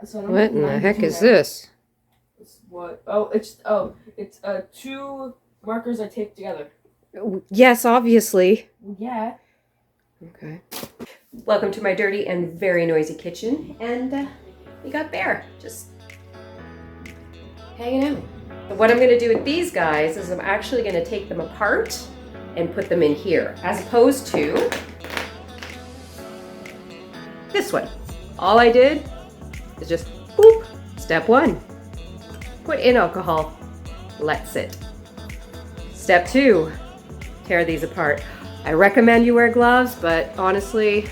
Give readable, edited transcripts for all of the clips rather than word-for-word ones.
So What in the heck is this? It's what? It's 2 markers I taped together. Yes, obviously. Yeah. Okay. Welcome to my dirty and very noisy kitchen. And we got Bear just hanging out. What I'm going to do with these guys is I'm actually going to take them apart and put them in here, as opposed to this one. All I did is just boop. Step 1, put in alcohol, let sit. Step 2, tear these apart. I recommend you wear gloves, but honestly,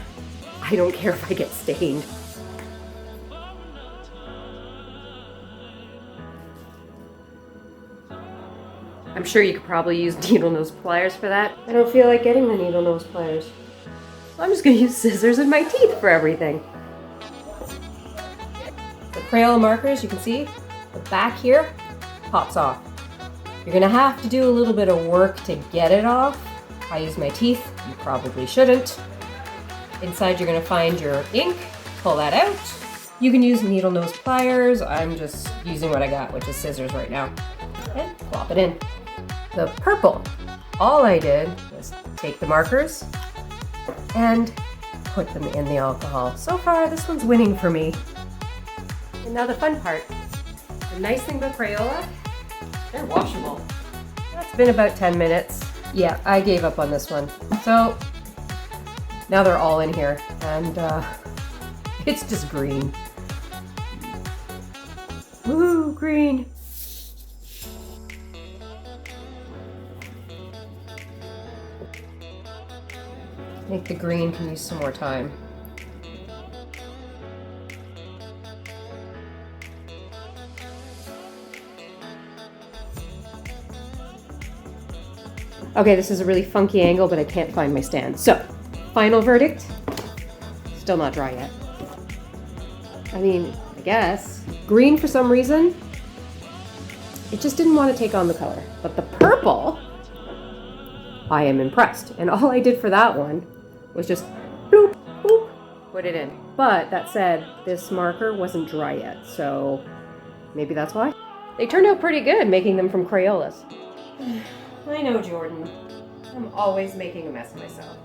I don't care if I get stained. I'm sure you could probably use needle nose pliers for that. I don't feel like getting the needle nose pliers. So I'm just gonna use scissors and my teeth for everything. The Crayola markers, you can see, the back here pops off. You're gonna have to do a little bit of work to get it off. I use my teeth, you probably shouldn't. Inside you're gonna find your ink, pull that out. You can use needle nose pliers. I'm just using what I got, which is scissors right now. And plop it in. The purple, all I did was take the markers and put them in the alcohol. So far, this one's winning for me. And now the fun part. The nice thing about Crayola, they're washable. That's been about 10 minutes. Yeah, I gave up on this one. So now they're all in here and it's just green. Woo, green. I think the green can use some more time. Okay, this is a really funky angle, but I can't find my stand. So, final verdict, still not dry yet. I mean, I guess. Green for some reason, it just didn't want to take on the color. But the purple, I am impressed. And all I did for that one was just bloop, boop, put it in. But that said, this marker wasn't dry yet, so maybe that's why. They turned out pretty good making them from Crayolas. I know, Jordan. I'm always making a mess of myself.